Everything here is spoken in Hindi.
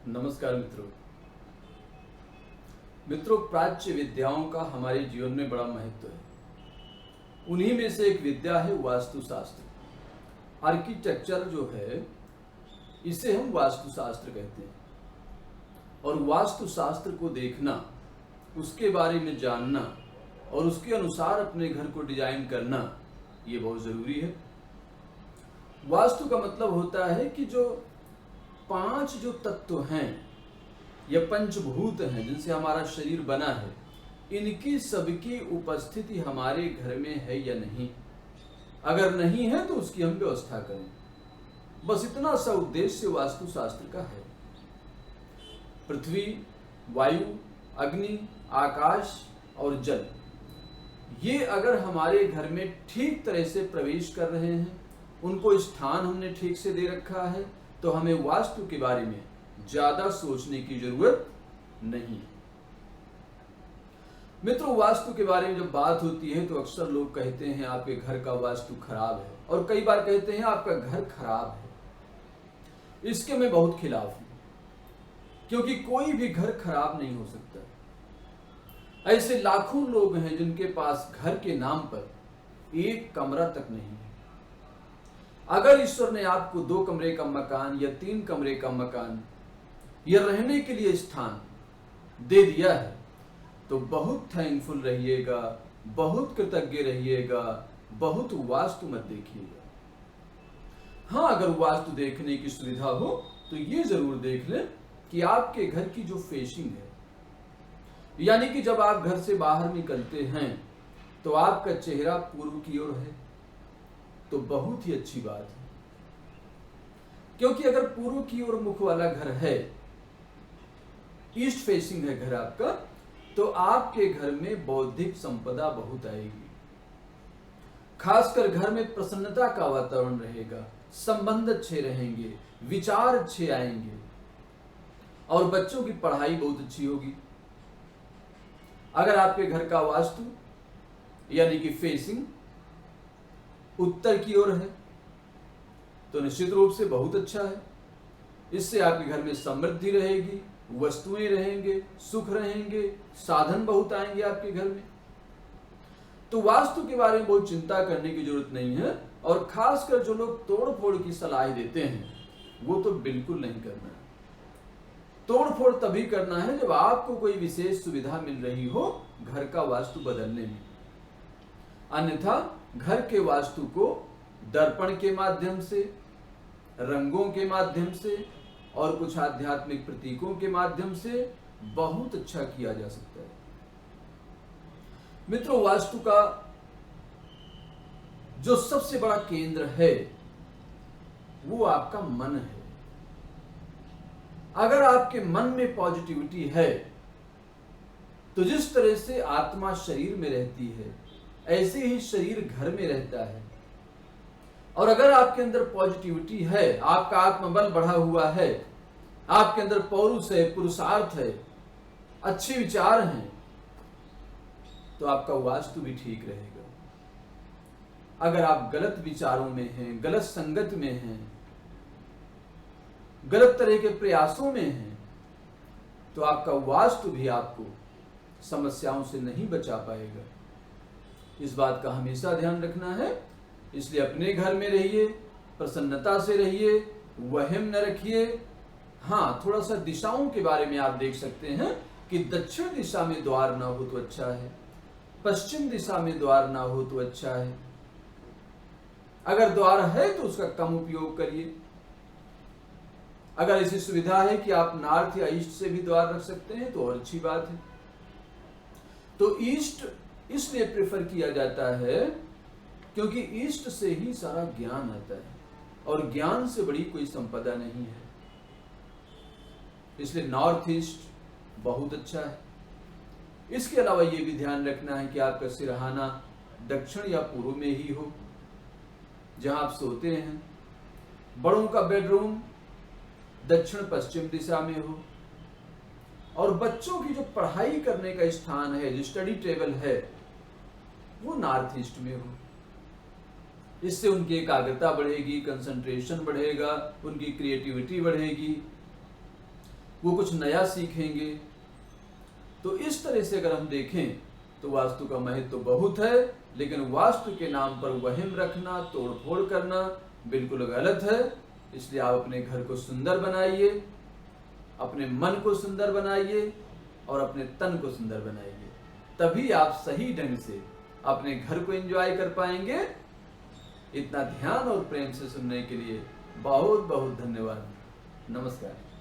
नमस्कार मित्रों, प्राच्य विद्याओं का हमारे जीवन में बड़ा महत्व है। उन्हीं में से एक विद्या है वास्तुशास्त्र। आर्किटेक्चर जो है, इसे हम वास्तुशास्त्र कहते हैं। और वास्तुशास्त्र को देखना, उसके बारे में जानना और उसके अनुसार अपने घर को डिजाइन करना, ये बहुत जरूरी है। वास्तु का मतलब होता है कि जो 5 जो तत्व हैं या पंचभूत हैं जिनसे हमारा शरीर बना है, इनकी सबकी उपस्थिति हमारे घर में है या नहीं। अगर नहीं है तो उसकी हम व्यवस्था करें। बस इतना सा उद्देश्य वास्तुशास्त्र का है। पृथ्वी, वायु, अग्नि, आकाश और जल, ये अगर हमारे घर में ठीक तरह से प्रवेश कर रहे हैं, उनको स्थान हमने ठीक से दे रखा है, तो हमें वास्तु के बारे में ज्यादा सोचने की जरूरत नहीं है। मित्रों, वास्तु के बारे में जब बात होती है तो अक्सर लोग कहते हैं आपके घर का वास्तु खराब है, और कई बार कहते हैं आपका घर खराब है। इसके मैं बहुत खिलाफ हूं, क्योंकि कोई भी घर खराब नहीं हो सकता। ऐसे लाखों लोग हैं जिनके पास घर के नाम पर एक कमरा तक नहीं है। अगर ईश्वर ने आपको 2 कमरे का मकान या 3 कमरे का मकान या रहने के लिए स्थान दे दिया है, तो बहुत थैंकफुल रहिएगा, बहुत कृतज्ञ रहिएगा, बहुत वास्तु मत देखिएगा। हाँ, अगर वास्तु देखने की सुविधा हो तो ये जरूर देख लें कि आपके घर की जो फेसिंग है, यानी कि जब आप घर से बाहर निकलते हैं तो आपका चेहरा पूर्व की ओर है, तो बहुत ही अच्छी बात है। क्योंकि अगर पूर्व की ओर मुख वाला घर है, ईस्ट फेसिंग है घर आपका, तो आपके घर में बौद्धिक संपदा बहुत आएगी। खासकर घर में प्रसन्नता का वातावरण रहेगा, संबंध अच्छे रहेंगे, विचार अच्छे आएंगे और बच्चों की पढ़ाई बहुत अच्छी होगी। अगर आपके घर का वास्तु यानी कि फेसिंग उत्तर की ओर है, तो निश्चित रूप से बहुत अच्छा है। इससे आपके घर में समृद्धि रहेगी, वस्तुएं रहेंगे, सुख रहेंगे, साधन बहुत आएंगे आपके घर में। तो वास्तु के बारे में बहुत चिंता करने की जरूरत नहीं है। और खासकर जो लोग तोड़ फोड़ की सलाह देते हैं, वो तो बिल्कुल नहीं करना है। तोड़ फोड़ तभी करना है जब आपको कोई विशेष सुविधा मिल रही हो घर का वास्तु बदलने में। अन्यथा घर के वास्तु को दर्पण के माध्यम से, रंगों के माध्यम से और कुछ आध्यात्मिक प्रतीकों के माध्यम से बहुत अच्छा किया जा सकता है। मित्रों, वास्तु का जो सबसे बड़ा केंद्र है वो आपका मन है। अगर आपके मन में पॉजिटिविटी है तो जिस तरह से आत्मा शरीर में रहती है, ऐसे ही शरीर घर में रहता है। और अगर आपके अंदर पॉजिटिविटी है, आपका आत्मबल बढ़ा हुआ है, आपके अंदर पौरुष है, पुरुषार्थ है, अच्छे विचार हैं, तो आपका वास्तु भी ठीक रहेगा। अगर आप गलत विचारों में हैं, गलत संगत में हैं, गलत तरह के प्रयासों में हैं, तो आपका वास्तु भी आपको समस्याओं से नहीं बचा पाएगा। इस बात का हमेशा ध्यान रखना है। इसलिए अपने घर में रहिए, प्रसन्नता से रहिए, वहम न रखिए। हाँ, थोड़ा सा दिशाओं के बारे में आप देख सकते हैं कि दक्षिण दिशा में द्वार ना हो तो अच्छा है, पश्चिम दिशा में द्वार ना हो तो अच्छा है। अगर द्वार है तो उसका कम उपयोग करिए। अगर ऐसी सुविधा है कि आप नॉर्थ या ईस्ट से भी द्वार रख सकते हैं तो और अच्छी बात है। तो ईस्ट इसलिए प्रेफर किया जाता है क्योंकि ईस्ट से ही सारा ज्ञान आता है, और ज्ञान से बड़ी कोई संपदा नहीं है। इसलिए नॉर्थ ईस्ट बहुत अच्छा है। इसके अलावा यह भी ध्यान रखना है कि आपका सिरहाना दक्षिण या पूर्व में ही हो, जहां आप सोते हैं। बड़ों का बेडरूम दक्षिण पश्चिम दिशा में हो, और बच्चों की जो पढ़ाई करने का स्थान है, जो स्टडी टेबल है, वो नॉर्थ ईस्ट में हो। इससे उनकी एकाग्रता बढ़ेगी, कंसंट्रेशन बढ़ेगा, उनकी क्रिएटिविटी बढ़ेगी। वो कुछ नया सीखेंगे। तो इस तरह से अगर हम देखें तो वास्तु का महत्व तो बहुत है, लेकिन वास्तु के नाम पर वहम रखना, तोड़फोड़ करना बिल्कुल गलत है। इसलिए आप अपने घर को सुंदर बनाइए, अपने मन को सुंदर बनाइए और अपने तन को सुंदर बनाइए, तभी आप सही ढंग से अपने घर को एंजॉय कर पाएंगे। इतना ध्यान और प्रेम से सुनने के लिए बहुत बहुत धन्यवाद। नमस्कार।